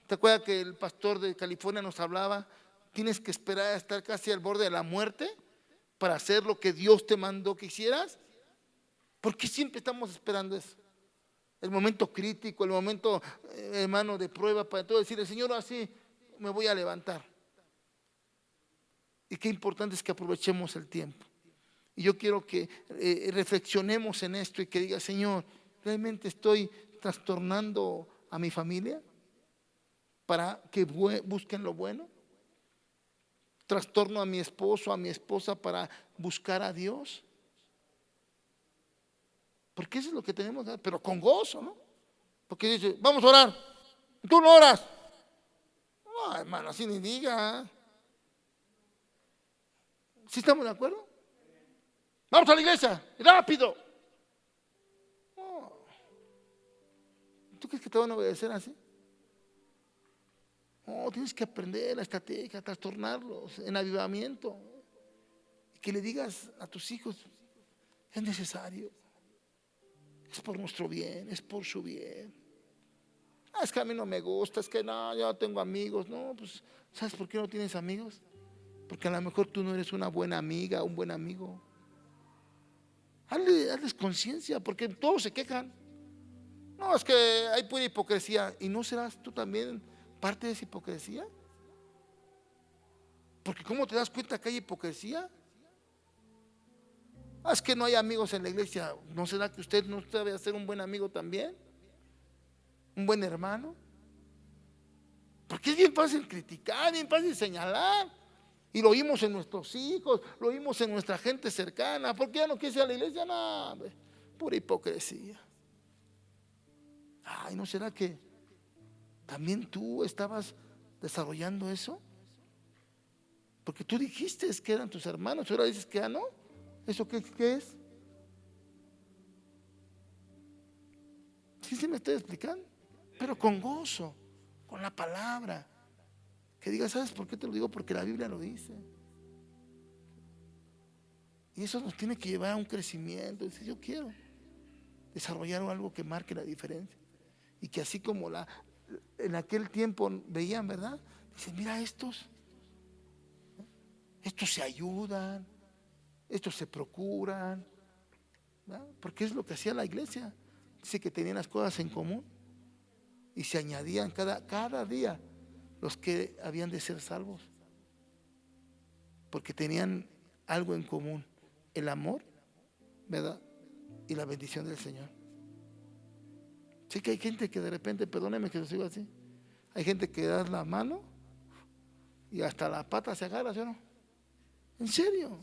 ¿Te acuerdas que el pastor de California nos hablaba? Tienes que esperar a estar casi al borde de la muerte para hacer lo que Dios te mandó que hicieras. ¿Por qué siempre estamos esperando eso? El momento crítico, el momento, hermano, de prueba para entonces decirle, Señor, así me voy a levantar. Y qué importante es que aprovechemos el tiempo. Y yo quiero que reflexionemos en esto y que diga, Señor, ¿realmente estoy trastornando a mi familia para que busquen lo bueno? ¿Trastorno a mi esposo, a mi esposa para buscar a Dios? Porque eso es lo que tenemos que hacer, pero con gozo, ¿no? Porque dice, vamos a orar, tú no oras. No, hermano, así ni diga. ¿Sí estamos de acuerdo? Vamos a la iglesia, rápido. No. ¿Tú crees que te van a obedecer así? No, tienes que aprender la estrategia, trastornarlos en avivamiento. Que le digas a tus hijos, es necesario, es por nuestro bien, es por su bien. Es que a mí no me gusta, es que no, yo no tengo amigos. No, pues, ¿sabes por qué no tienes amigos? Porque a lo mejor tú no eres una buena amiga, un buen amigo. Hazles conciencia, porque todos se quejan. No, es que hay pura hipocresía. ¿Y no serás tú también parte de esa hipocresía? Porque ¿cómo te das cuenta que hay hipocresía? Es que no hay amigos en la iglesia. ¿No será que usted no sabe hacer un buen amigo también? ¿Un buen hermano? Porque es bien fácil criticar, bien fácil señalar. Y lo oímos en nuestros hijos, lo oímos en nuestra gente cercana. ¿Por qué ya no quieres ir a la iglesia? No, hombre, pura hipocresía. Ay, ¿no será que también tú estabas desarrollando eso? Porque tú dijiste que eran tus hermanos, ahora dices que ya no. ¿Eso qué es? Sí, se me estoy explicando, pero con gozo, con la palabra. Que digas, ¿sabes por qué te lo digo? Porque la Biblia lo dice. Y eso nos tiene que llevar a un crecimiento. Dice, yo quiero desarrollar algo que marque la diferencia. Y que así como en aquel tiempo veían, ¿verdad? Dicen, mira estos se ayudan, estos se procuran, ¿verdad? Porque es lo que hacía la iglesia. Dice que tenían las cosas en común y se añadían cada día los que habían de ser salvos, porque tenían algo en común, el amor, ¿verdad? Y la bendición del Señor. Sí que hay gente que de repente, perdóneme que lo digo así, hay gente que da la mano y hasta la pata se agarra, ¿sí o no? En serio.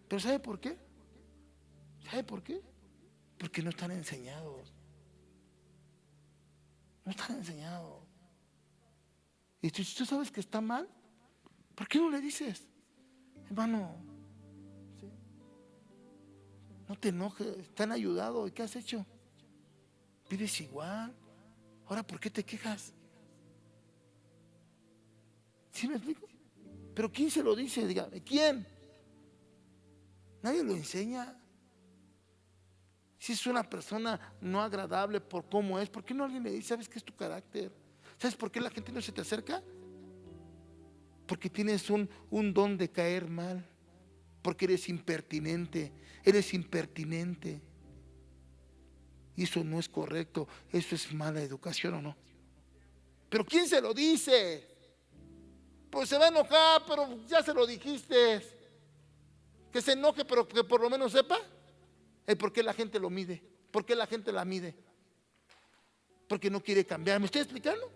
Pero ¿sabe por qué? ¿Sabe por qué? Porque no están enseñados. No están enseñados. Y si tú sabes que está mal, ¿por qué no le dices? Hermano, ¿sí? No te enojes, te han ayudado. ¿Y qué has hecho? Vives igual. Ahora, ¿por qué te quejas? ¿Sí me explico? Pero ¿quién se lo dice? Dígame, ¿quién? Nadie lo enseña. Si es una persona no agradable por cómo es, ¿por qué no alguien le dice, sabes qué es tu carácter? ¿Sabes por qué la gente no se te acerca? Porque tienes un don de caer mal. Porque eres impertinente. Eres impertinente. Y eso no es correcto. Eso es mala educación, ¿o no? Pero ¿quién se lo dice? Pues se va a enojar, pero ya se lo dijiste. Que se enoje, pero que por lo menos sepa por qué la gente lo mide. ¿Por qué la gente la mide? Porque no quiere cambiar. ¿Me estoy explicando?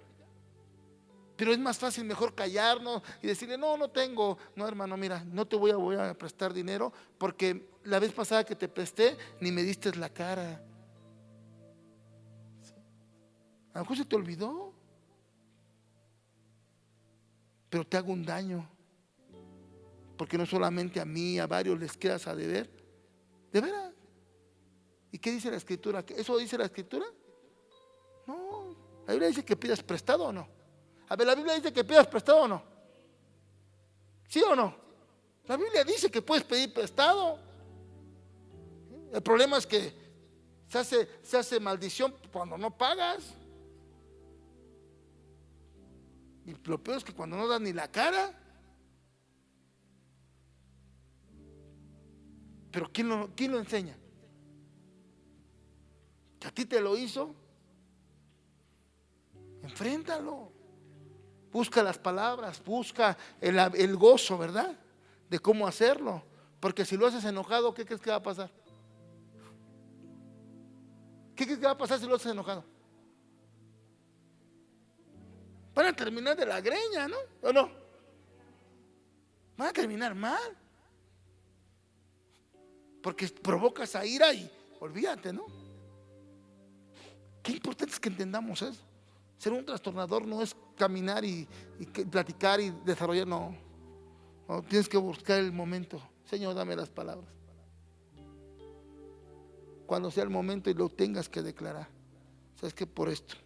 Pero es más fácil mejor callarnos y decirle, no, no tengo. No, hermano, mira, no te voy a prestar dinero porque la vez pasada que te presté ni me diste la cara. A lo mejor se te olvidó, pero te hago un daño. Porque no solamente a mí, a varios les quedas a deber. ¿De veras? ¿Y qué dice la escritura? ¿Eso dice la escritura? No. La Biblia dice que pidas prestado o no. A ver, la Biblia dice que pidas prestado o no. ¿Sí o no? La Biblia dice que puedes pedir prestado. El problema es que se hace maldición cuando no pagas. Y lo peor es que cuando no das ni la cara. Pero ¿quién lo enseña? ¿Que a ti te lo hizo? Enfréntalo. Busca las palabras, busca el gozo, ¿verdad? De cómo hacerlo. Porque si lo haces enojado, ¿qué crees que va a pasar? ¿Qué crees que va a pasar si lo haces enojado? Van a terminar de la greña, ¿no? ¿O no? Van a terminar mal. Porque provocas a ira y olvídate, ¿no? Qué importante es que entendamos eso. Ser un trastornador no es caminar y platicar y desarrollar, no. No, tienes que buscar el momento. Señor, dame las palabras. Cuando sea el momento y lo tengas que declarar. ¿Sabes qué? Por esto.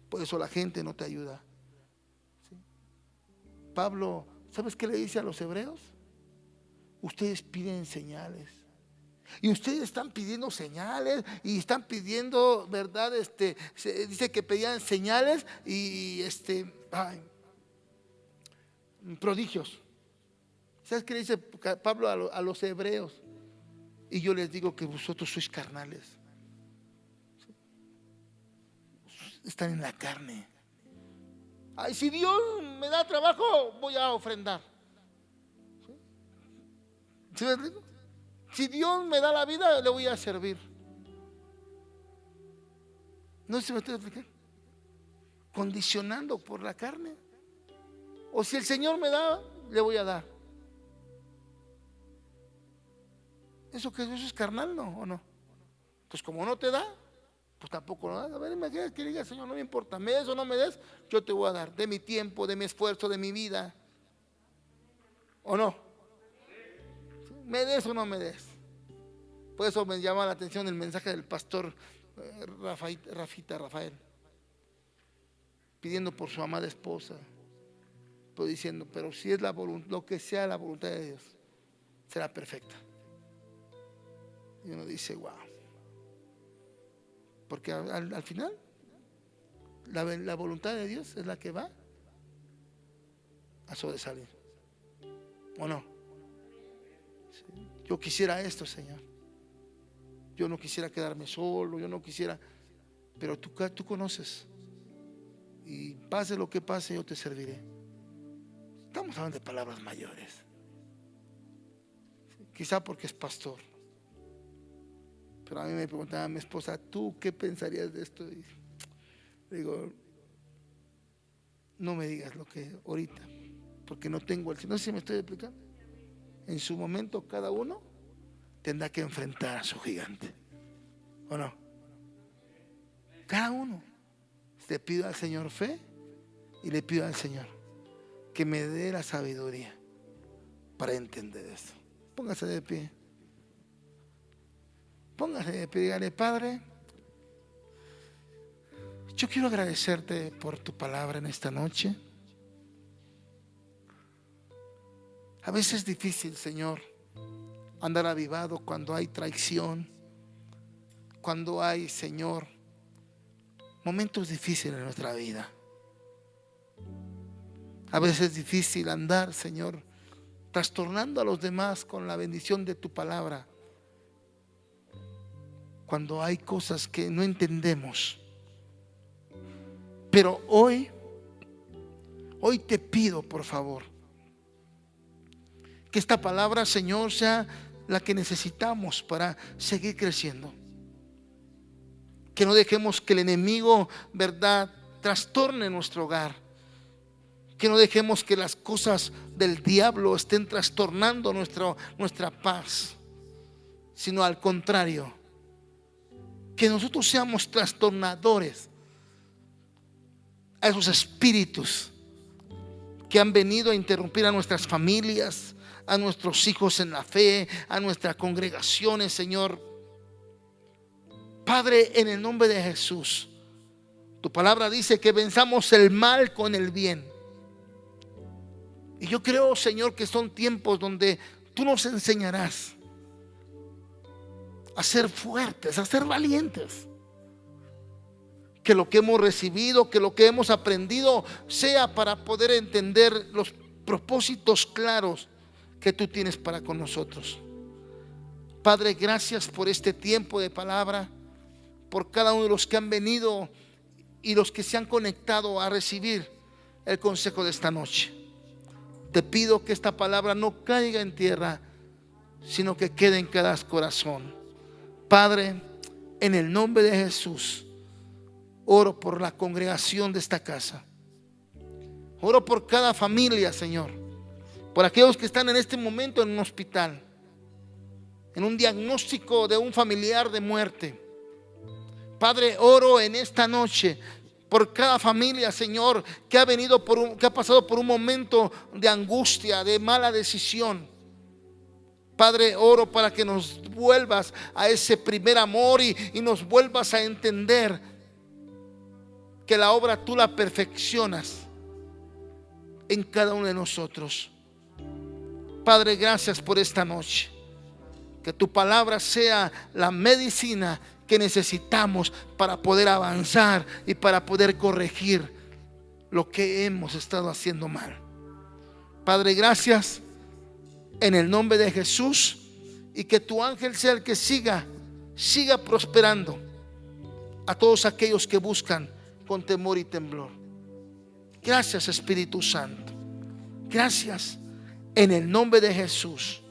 Por eso la gente no te ayuda. ¿Sí? Pablo, ¿sabes qué le dice a los hebreos? Ustedes piden señales. Y ustedes están pidiendo señales y están pidiendo, ¿verdad? Dice que pedían señales y prodigios. ¿Sabes qué le dice Pablo a los hebreos? Y yo les digo que vosotros sois carnales. Están en la carne. Ay, si Dios me da trabajo, voy a ofrendar. ¿Sí me explico? Si Dios me da la vida, le voy a servir. No sé si me estoy explicando. Condicionando por la carne. O si el Señor me da, le voy a dar. ¿Eso qué? ¿Eso es carnal, no? ¿O no? Pues como no te da, pues tampoco no da. A ver, imagínate que diga, Señor, no me importa, me des o no me des, yo te voy a dar de mi tiempo, de mi esfuerzo, de mi vida. ¿O no? ¿Me des o no me des? Por eso me llama la atención el mensaje del pastor Rafael, pidiendo por su amada esposa, pero diciendo, pero si es la voluntad, lo que sea la voluntad de Dios, será perfecta. Y uno dice, wow. Porque al final la voluntad de Dios es la que va a sobresalir. ¿O no? Sí. Yo quisiera esto, Señor. Yo no quisiera quedarme solo, yo no quisiera, pero tú conoces. Y pase lo que pase, yo te serviré. Estamos hablando de palabras mayores. Quizá porque es pastor. Pero a mí me preguntaba mi esposa, ¿tú qué pensarías de esto? Y digo, no me digas lo que ahorita, porque no tengo el... No sé si me estoy explicando. En su momento cada uno tendrá que enfrentar a su gigante, ¿o no? Cada uno. Le pido al Señor fe y le pido al Señor que me dé la sabiduría para entender esto. Póngase de pie. Póngase de pie, dígale, Padre, yo quiero agradecerte por tu palabra en esta noche. A veces es difícil, Señor, andar avivado cuando hay traición, cuando hay, Señor, momentos difíciles en nuestra vida. A veces es difícil andar, Señor, trastornando a los demás con la bendición de tu palabra, cuando hay cosas que no entendemos. Pero hoy te pido, por favor, que esta palabra, Señor, sea la que necesitamos para seguir creciendo. Que no dejemos que el enemigo, ¿verdad?, trastorne nuestro hogar. Que no dejemos que las cosas del diablo estén trastornando nuestra paz, sino al contrario, que nosotros seamos trastornadores a esos espíritus que han venido a interrumpir a nuestras familias, a nuestros hijos en la fe, a nuestras congregaciones, Señor. Padre, en el nombre de Jesús, tu palabra dice que venzamos el mal con el bien. Y yo creo, Señor, que son tiempos donde tú nos enseñarás a ser fuertes, a ser valientes. Que lo que hemos recibido, que lo que hemos aprendido sea para poder entender los propósitos claros que tú tienes para con nosotros. Padre, gracias por este tiempo de palabra, por cada uno de los que han venido y los que se han conectado a recibir el consejo de esta noche. Te pido que esta palabra no caiga en tierra, sino que quede en cada corazón. Padre, en el nombre de Jesús, oro por la congregación de esta casa. Oro por cada familia, Señor. Por aquellos que están en este momento en un hospital, en un diagnóstico de un familiar de muerte. Padre, oro en esta noche por cada familia, Señor, que ha pasado por un momento de angustia, de mala decisión. Padre, oro para que nos vuelvas a ese primer amor y nos vuelvas a entender que la obra tú la perfeccionas en cada uno de nosotros. Padre, gracias por esta noche. Que tu palabra sea la medicina que necesitamos para poder avanzar y para poder corregir lo que hemos estado haciendo mal. Padre, gracias en el nombre de Jesús, y que tu ángel sea el que siga prosperando a todos aquellos que buscan con temor y temblor. Gracias, Espíritu Santo. Gracias en el nombre de Jesús.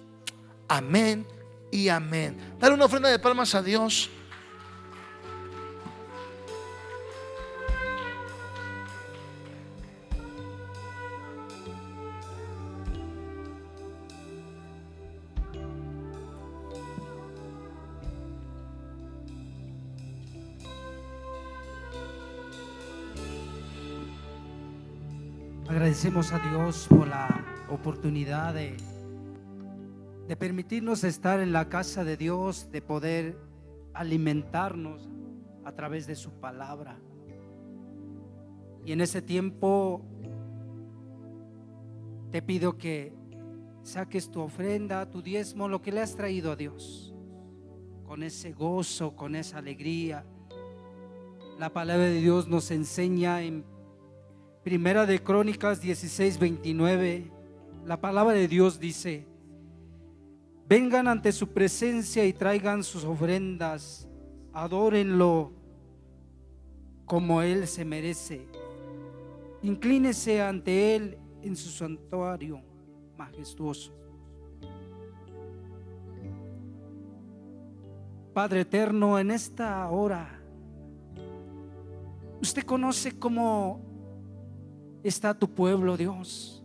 Amén y amén. Dale una ofrenda de palmas a Dios. Agradecemos a Dios por la oportunidad de permitirnos estar en la casa de Dios, de poder alimentarnos a través de su palabra. Y en ese tiempo te pido que saques tu ofrenda, tu diezmo, lo que le has traído a Dios, con ese gozo, con esa alegría. La palabra de Dios nos enseña en Primera de Crónicas 16:29, la palabra de Dios dice: vengan ante su presencia y traigan sus ofrendas, adórenlo como Él se merece, inclínese ante Él en su santuario majestuoso. Padre eterno, en esta hora, usted conoce cómo está tu pueblo, Dios.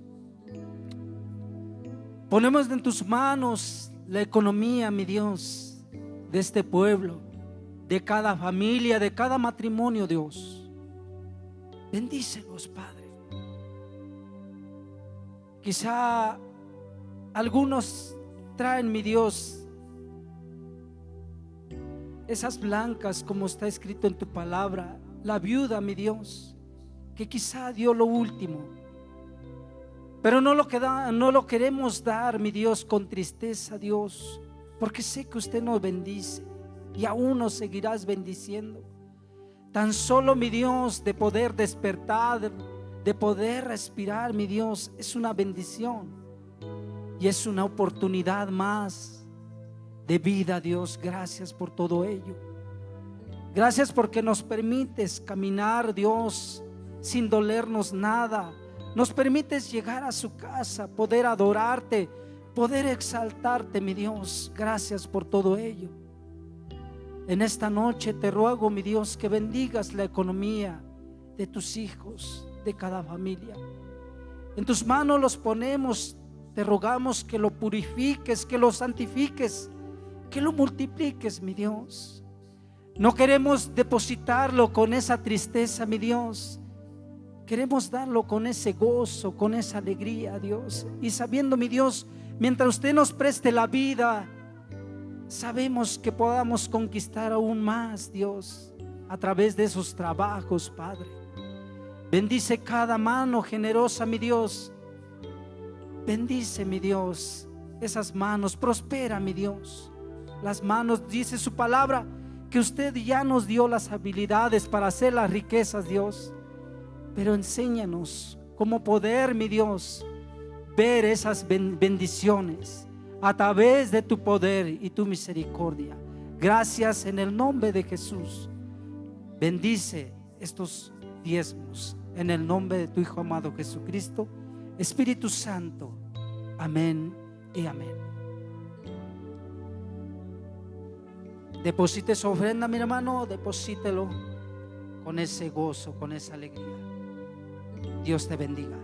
Ponemos en tus manos la economía, mi Dios, de este pueblo, de cada familia, de cada matrimonio, Dios. Bendícelos, Padre. Quizá algunos traen, mi Dios, esas blancas, como está escrito en tu palabra, la viuda, mi Dios, que quizá dio lo último, pero no lo queremos dar, mi Dios, con tristeza, Dios, porque sé que usted nos bendice y aún nos seguirás bendiciendo. Tan solo, mi Dios, de poder despertar, de poder respirar, mi Dios, es una bendición y es una oportunidad más de vida, Dios. Gracias por todo ello. Gracias porque nos permites caminar, Dios, sin dolernos nada. Nos permites llegar a su casa, poder adorarte, poder exaltarte, mi Dios. Gracias por todo ello. En esta noche te ruego, mi Dios, que bendigas la economía de tus hijos, de cada familia. En tus manos los ponemos. Te rogamos que lo purifiques, que lo santifiques, que lo multipliques, mi Dios. No queremos depositarlo con esa tristeza, mi Dios. Queremos darlo con ese gozo, con esa alegría, Dios. Y sabiendo, mi Dios, mientras usted nos preste la vida, sabemos que podamos conquistar aún más, Dios, a través de esos trabajos, Padre. Bendice cada mano generosa, mi Dios. Bendice, mi Dios, esas manos. Prospera, mi Dios, las manos. Dice su palabra que usted ya nos dio las habilidades para hacer las riquezas, Dios. Pero enséñanos cómo poder, mi Dios, ver esas bendiciones a través de tu poder y tu misericordia. Gracias en el nombre de Jesús. Bendice estos diezmos en el nombre de tu Hijo amado Jesucristo. Espíritu Santo, amén y amén. Deposite su ofrenda, mi hermano, deposítelo con ese gozo, con esa alegría. Dios te bendiga.